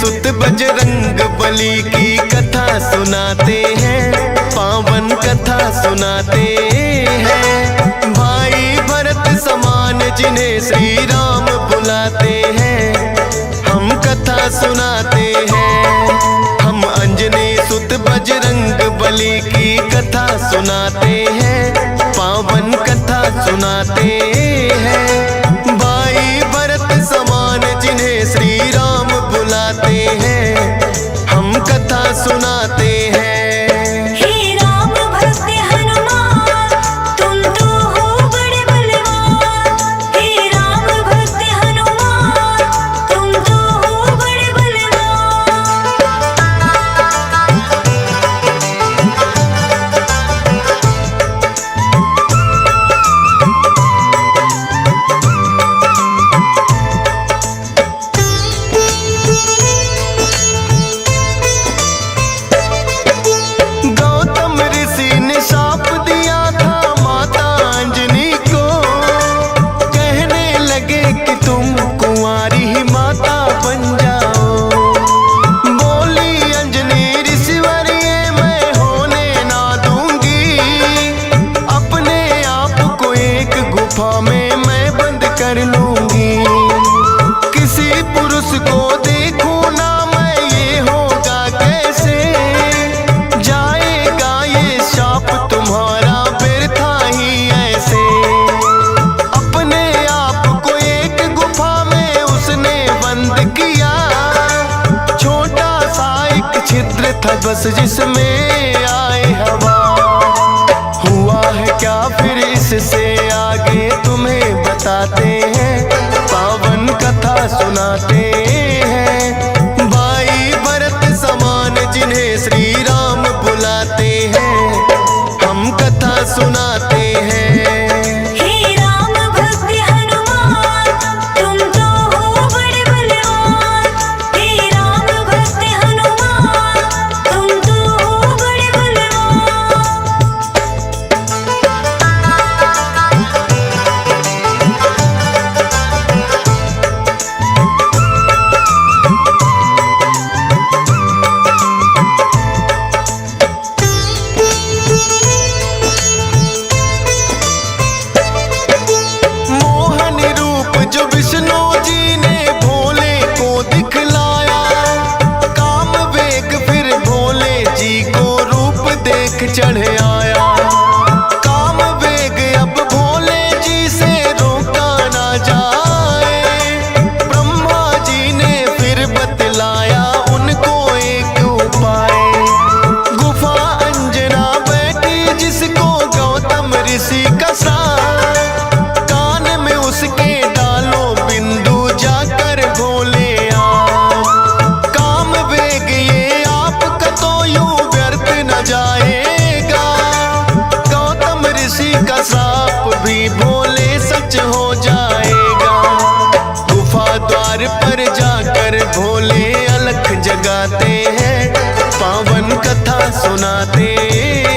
सुत बजरंग बली की कथा सुनाते हैं, पावन कथा सुनाते हैं। भाई भरत समान जिन्हें श्री राम बुलाते हैं, हम कथा सुनाते हैं। हम अंजनी सुत बजरंग बली की कथा सुनाते हैं, पावन कथा सुनाते हैं। भाई भरत समान जिन्हें श्री राम बुलाते हैं, हम कथा सुनाते हैं। बस जिसमें आए हवा, हुआ है क्या फिर इससे आगे तुम्हें बताते हैं, पावन कथा सुनाते हैं। भाई भरत समान जिन्हें श्री राम बुलाते हैं, हम कथा सुनाते हैं। चढ़ आया काम वेग, अब भोले जी से रोका ना जाए। ब्रह्मा जी ने फिर बतलाया उनको एक उपाय। गुफा अंजना बैठी जिसको गौतम ऋषि का साथ, कान में उसके डालो बिंदु जाकर भोले आप। काम वेग ये आपका तो यूं व्यर्थ न जाए, साप भी भोले सच हो जाएगा। गुफा द्वार पर जाकर भोले अलख जगाते हैं, पावन कथा सुनाते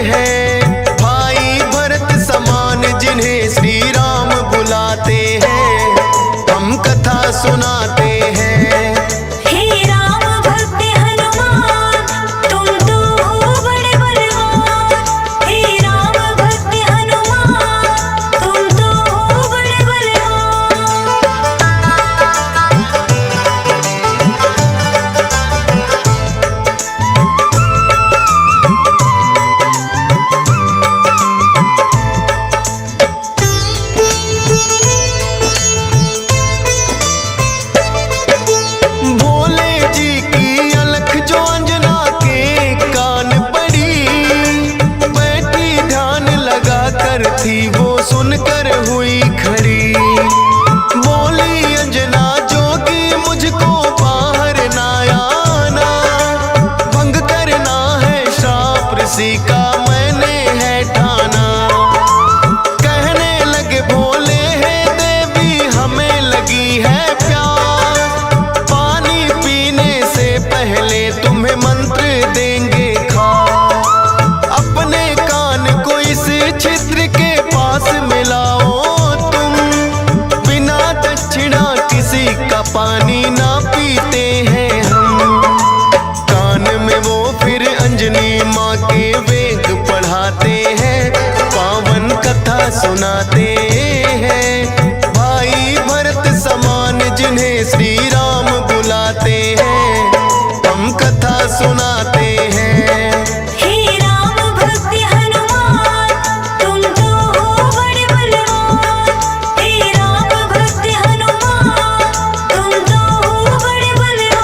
हैं। भाई भरत समान जिन्हें श्री राम बुलाते हैं, हम कथा सुनाते हैं। सुनाते हैं। भाई भरत समान जिन्हें श्री राम बुलाते हैं, हम कथा सुनाते हैं। हे राम भक्त हनुमान, तुम तो हो बड़े बलवान। हे राम भक्त हनुमान, तुम तो हो बड़े बलवान।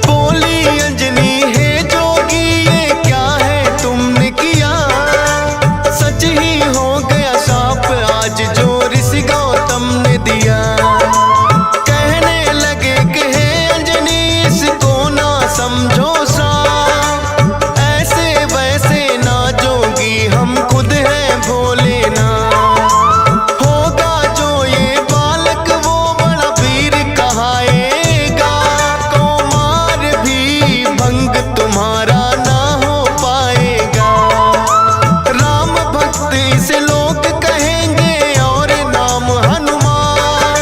बोली अंजनी है जोगी, ये क्या है तुमने किया? सच ही हो गया शाप आज जो ऋषि गौतम ने दिया। कहने लगे कि हे अंजनी इसको ना समझो श्राप, ऐसे वैसे ना जोगी हम खुद हैं भोले ना। होगा जो ये बालक वो बड़ा वीर कहाएगा, कुमार भी भंग तुम्हारा ना हो पाएगा। राम भक्त इसे लोग कहेंगे और नाम हनुमान।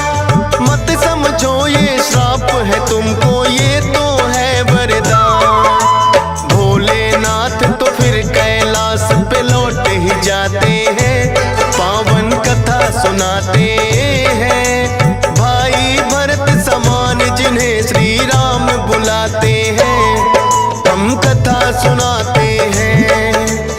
मत समझो ये श्राप है तुमको, ये तो है वरदान। भोलेनाथ तो फिर कैलाश पे लौट ही जाते हैं, पावन कथा सुनाते हैं। भाई भरत समान जिन्हें श्री राम बुलाते हैं, हम कथा सुनाते हैं।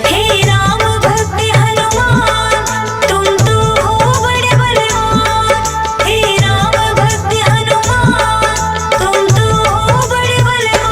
हे राम भक्त हनुमान, तुम तो हो बड़े बलवान। हे राम भक्त हनुमान, तुम तो हो बड़े बलवान।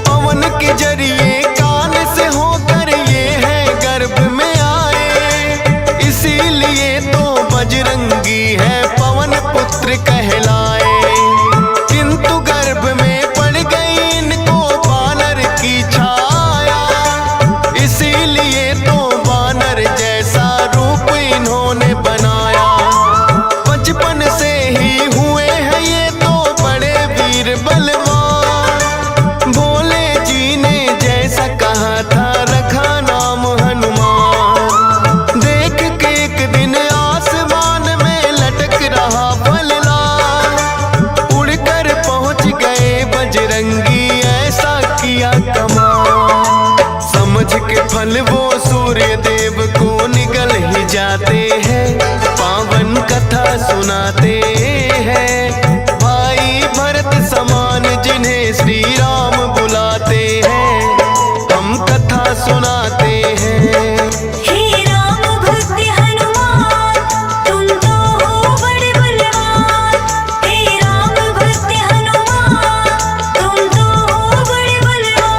पवन के जरिए कान से होकर ये है गर्भ में आए, इसीलिए तो बजरंगी है पवन पुत्र कहलाए। किंतु गर्भ में पड़ गई इनको बानर की छाया, इसीलिए तो बानर जैसा रूप इन्होंने बनाया। बचपन से ही हुए हैं ये तो बड़े वीर बलवान। भोले जी ने जैसा कहा था रखा नाम हनुमान। देख के एक दिन आसमान में लटक रहा फलदार, उड़कर पहुंच गए बजरंगी ऐसा किया कमाल। समझ के फल वो सूर्य देव को निकल ही जाते हैं, पावन कथा सुनाते हैं। भाई भरत समान जिन्हें श्री राम बुलाते हैं, हम कथा सुनाते हैं। हे राम भक्त हनुमान, तुम तो हो बड़े बलवान। हे राम भक्त हनुमान, तुम तो हो बड़े बलवान।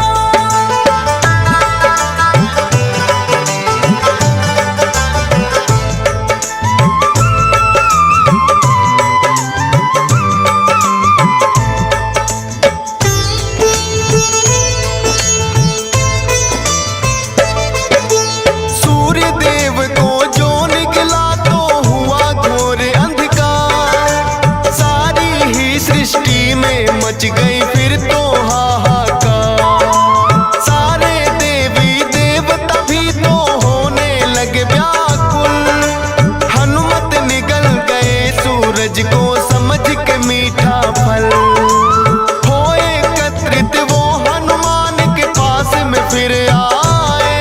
सूर्य देव को जो निकला तो हुआ घोर अंधकार, सारी ही सृष्टि में मच गई फिर तो हाहाकार। सारे देवी देवता भी तो होने लगे व्याकुल, हनुमत निगल गए सूरज को समझ के मीठा फल। हो एकत्रित वो हनुमान के पास में फिर आए,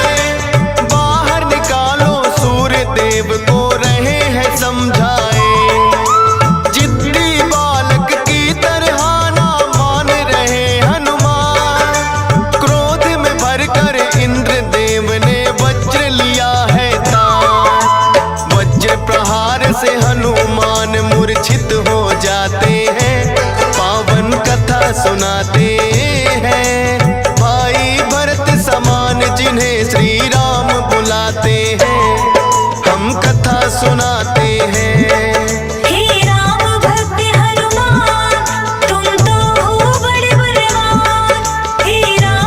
बाहर निकालो सूर्य देव को रहे हैं समझाए। जिद्दी बालक की तरह ना मान रहे हनुमान, क्रोध में भरकर इंद्र देव ने वज्र लिया है तान। वज्र प्रहार से हनुमान मूर्छित हो जाते हैं, पावन कथा सुनाते हैं। भाई भरत समान जिन्हें श्री राम बुलाते हैं, हम कथा सुनाते हैं। हे राम भक्त हनुमान, तुम तो हो बड़े बलवान। हे राम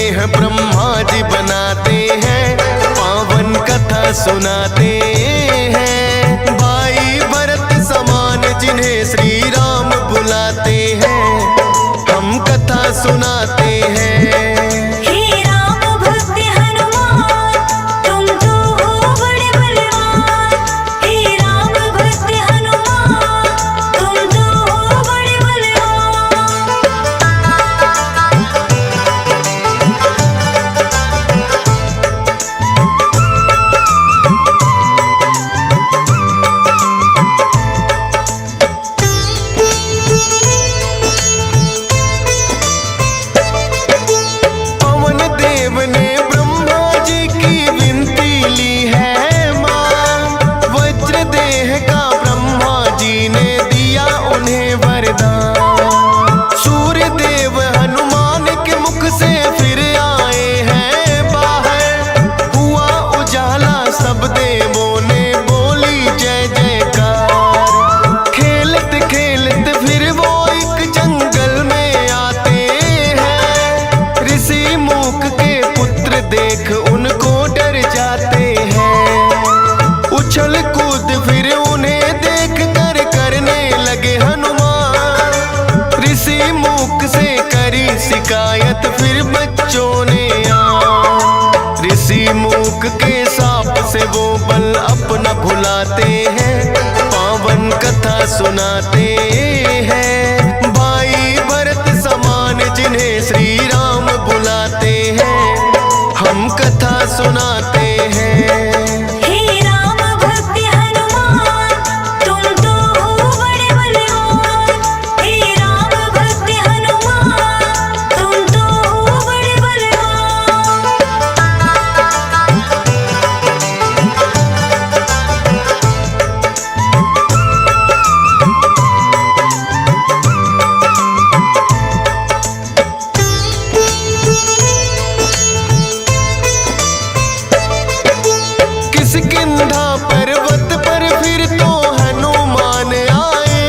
हैं ब्रह्मा जी बनाते हैं, पावन कथा सुनाते हैं। भाई भरत समान जिन्हें श्री राम बुलाते हैं, हम कथा सुनाते हैं। हे राम भक्त हनुमान, तुम तो हो बड़े बलवान। हे राम भक्त हनुमान, तुम तो हो बड़े बलवान। पवन देव ने ब्रह्मा जी की विनती ली है मां, वज्र देह का ब्रह्मा जी ने दिया उन्हें वरदान। सूर्य देव हनुमान के मुख से फिर आए हैं बाहर, हुआ उजाला सब देवों ने बोली जय जयकार। खेलत खेलत फिर वो एक जंगल में आते हैं, ऋषि मूक के पुत्र देख उनको डर जाते हैं। उछल कूद फिर उन्हें देख कर करने लगे हनुमान, ऋषि मूक से करी शिकायत फिर बच्चों ने आ। ऋषि मूक के साप से वो बल अपना भुलाते हैं, पावन कथा सुनाते हैं। भाई भरत समान जिन्हें श्री राम बुलाते हैं, हम कथा सुनाते हैं। हे राम भक्त हनुमान, तुम तो हो बड़े बलवान। हे राम भक्त हनुमान, तुम तो हो बड़े बलवान। किष्किंधा पर्वत पर फिर तो हनुमान आए,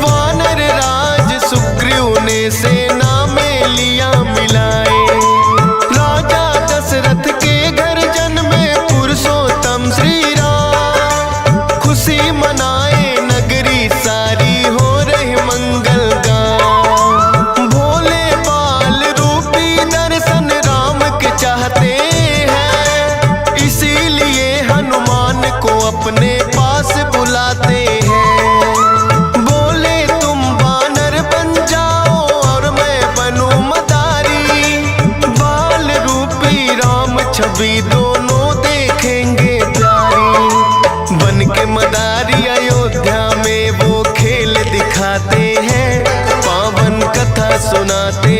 वानर राज सुग्रीव ने सेना में लिया मिलाए। राजा दशरथ के घर जन्मे पुरुषोत्तम श्री राम, खुशी मनाए नगरी सारी हो रही मंगल गान। भोले बाल रूपी दर्शन राम के चाहते हैं, इसीलिए हनुमान को अपने पास बुलाते हैं। बोले तुम वानर बन जाओ और मैं बनूं मदारी, बाल रूपी राम छवि दोनों देखेंगे प्यारी। बन के मदारी अयोध्या में वो खेल दिखाते हैं, पावन कथा सुनाते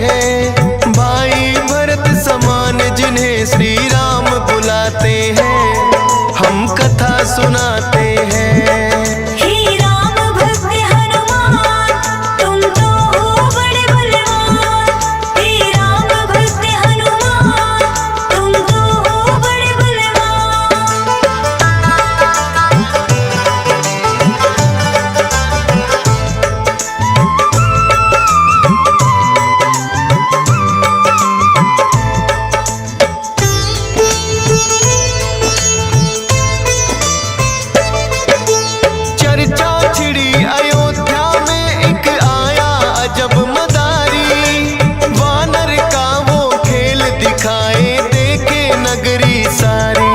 हैं। भाई भरत समान जिन्हें श्री राम बुलाते हैं, हम कथा सुनाते हैं। हे राम भक्त हनुमान, तुम तो हो बड़े बलवान। हे राम भक्त हनुमान, तुम तो हो बड़े बलवान। चर्चा छिड़ी अयोध्या में एक आया अजब मदारी, वानर का वो खेल दिखाए देखे नगरी सारी।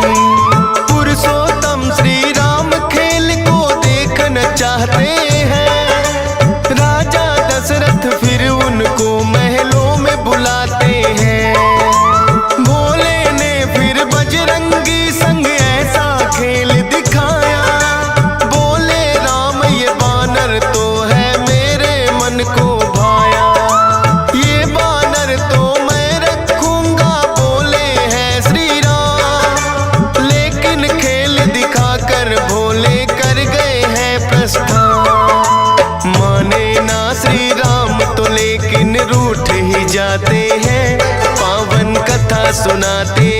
पुरुषोत्तम श्री राम खेल को देखना चाहते हैं, राजा दशरथ फिर उनको महलों में बुलाते हैं। भोले ने फिर बजरंगी संग ऐसा खेल दिखाया, बोले राम ये बानर तो है मेरे मन को भाया। ये बानर तो मैं रखूंगा, बोले हैं श्री राम, लेकिन खेल दिखाकर भोले कर गए हैं प्रस्थान। माने ना श्री राम तो लेकिन रूठ ही जाते हैं, पावन कथा सुनाते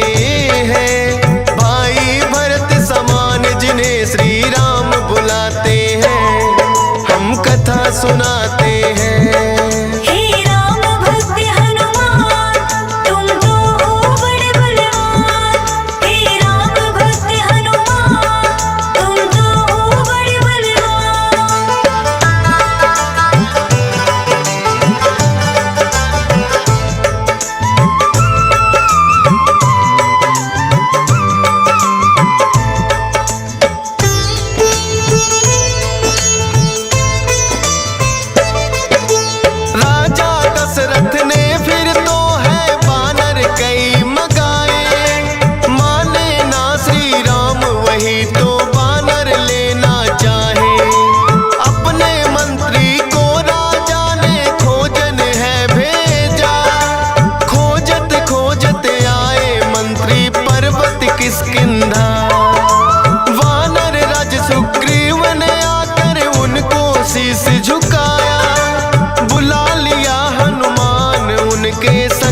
हैं। भाई भरत समान जिन्हें श्री राम बुलाते हैं, हम कथा सुनाते हैं। हे राम भक्त हनुमान,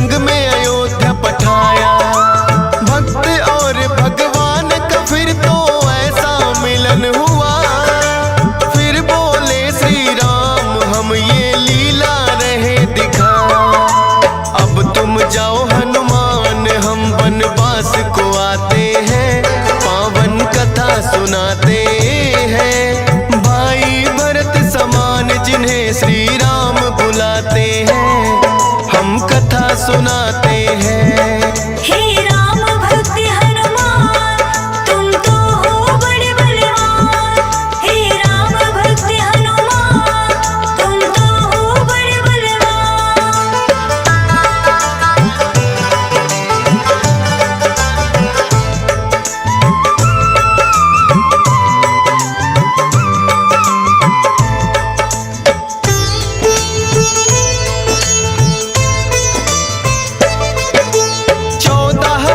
संग में अयोध्या पठाया। भक्त और भगवान का फिर तो ऐसा मिलन हुआ। फिर बोले श्री राम हम ये लीला रहे दिखा। अब तुम जाओ हनुमान हम वनवास को आते हैं, पावन कथा सुनाते हैं। भाई भरत समान जिन्हें श्री राम बुलाते हैं, हम कथा सुनाते हैं। हे राम भक्त हनुमान तुम तो हो बड़े बलवान। हे राम भक्त हनुमान तुम तो हो बड़े बलवान।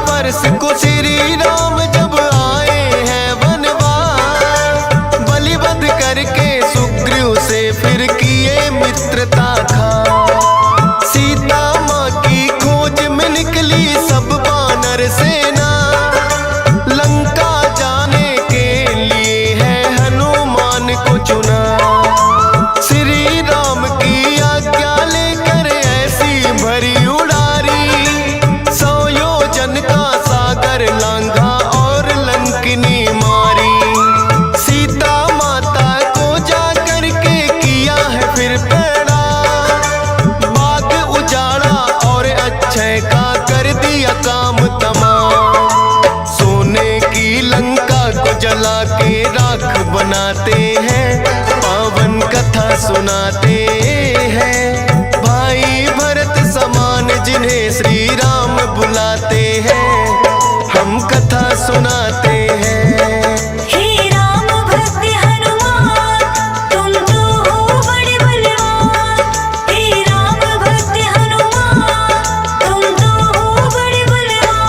वर्ष को श्री राम जब आए हैं वनवास, बलिवध करके सुग्रीव से फिर किए मित्रता खा। सीता माँ की खोज में निकली सब वानर सेना, लंका जाने के लिए है हनुमान को चुना। श्री राम की आज्ञा लेकर ऐसी भरी उड़ारी, का सागर लांघा और लंकिनी मारी। सीता माता को जाकर के किया है फिर पैड़ा, बाग उजाड़ा और अक्षय का कर दिया काम तमाम। सोने की लंका को जला के राख बनाते हैं, पावन कथा सुनाते हैं। भाई भरत समान जिन्हें श्री राम बुलाते हैं, हम कथा सुनाते हैं। हे राम भक्त हनुमान तुम तो हो बड़े बलवान। हे राम भक्त हनुमान तुम तो हो बड़े बलवान।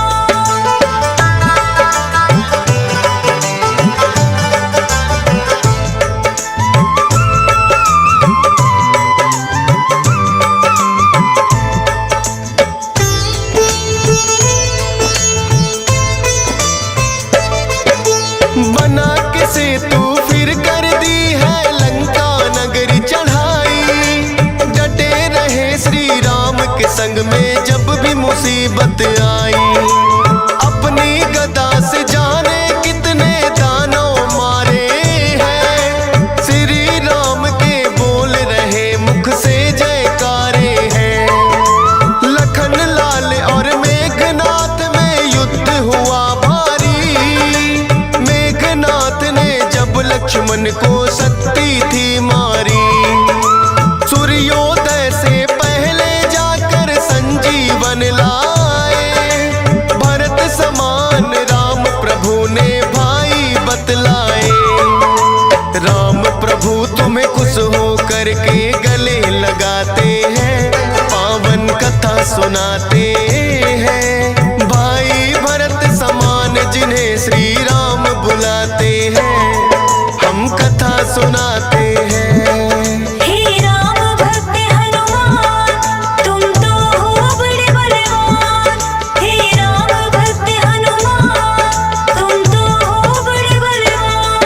बना के सेतु फिर कर दी है लंका नगरी चढ़ाई। डटे रहे श्री राम के संग में जब भी मुसीबत आई। अपनी गदा से जाने कितने दानव मारे हैं, श्री राम के बोल रहे मुख से जयकारे हैं। लखन लाल और मेघनाथ में युद्ध हुआ भारी। मेघनाथ ने जब लक्ष्मण को शक्ति थी मारी, सूर्योदय से पहले जाकर संजीवन लाए। भरत समान राम प्रभु ने भाई बतलाए। राम प्रभु तुम्हें खुश हो करके गले लगाते हैं, पावन कथा सुनाते हैं। भाई भरत समान जिन्हें श्री राम बुलाते हैं, हम कथा सुनाते हैं। हे राम भक्त हनुमान तुम तो हो बड़े बलवान। हे राम भक्त हनुमान तुम तो हो बड़े बलवान।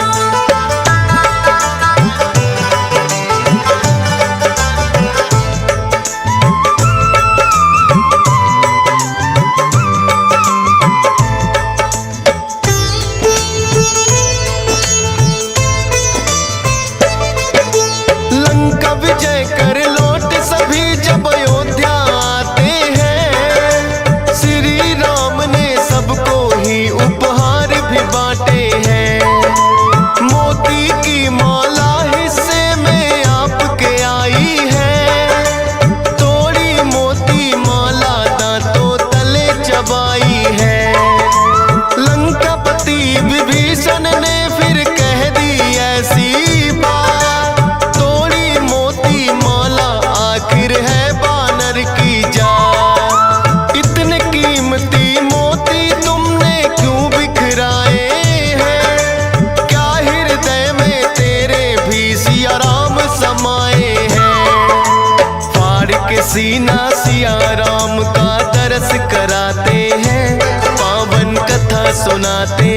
दरस कराते हैं, पावन कथा सुनाते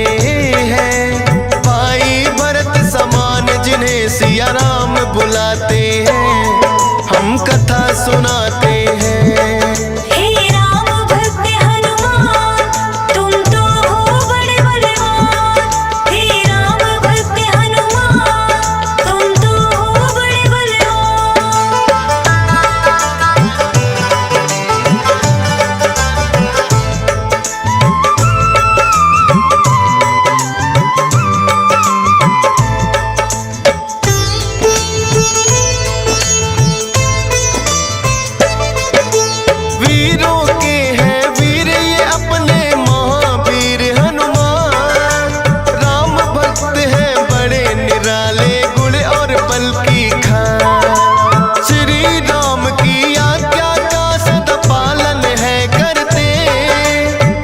हैं। भाई भरत समान जिन्हें सिया राम बुलाते हैं, हम कथा सुनाते हैं। हे राम भक्त हनुमान, तुम तो हो बड़े बलवान। हे राम भक्त हनुमान, तुम तो हो बड़े बलवान। वीरों के हैं वीर ये अपने महावीर हनुमान। राम भक्त हैं बड़े निराले, गुण और बल की खान। श्री राम की आज्ञा का सदा पालन है करते,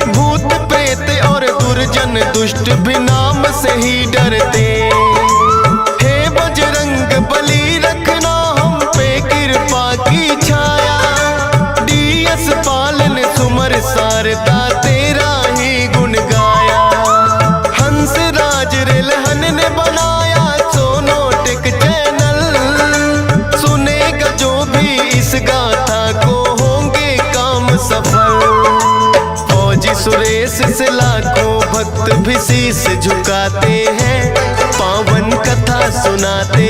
भूत प्रेत और दुर्जन दुष्ट भी नाम से ही डरते। हे बजरंग बली रखना हम पे कृपा की छाया, डीएस पालन सुमर सारदा तेरा ही गुण गाया। हंस राज रिलहन ने बनाया सोनोटिक चैनल, सुनेगा जो भी इस गाथा को होंगे काम सफल। फौजी सुरेश से लाखों भक्त भी शीस झुकाते हैं, पावन कथा सुनाते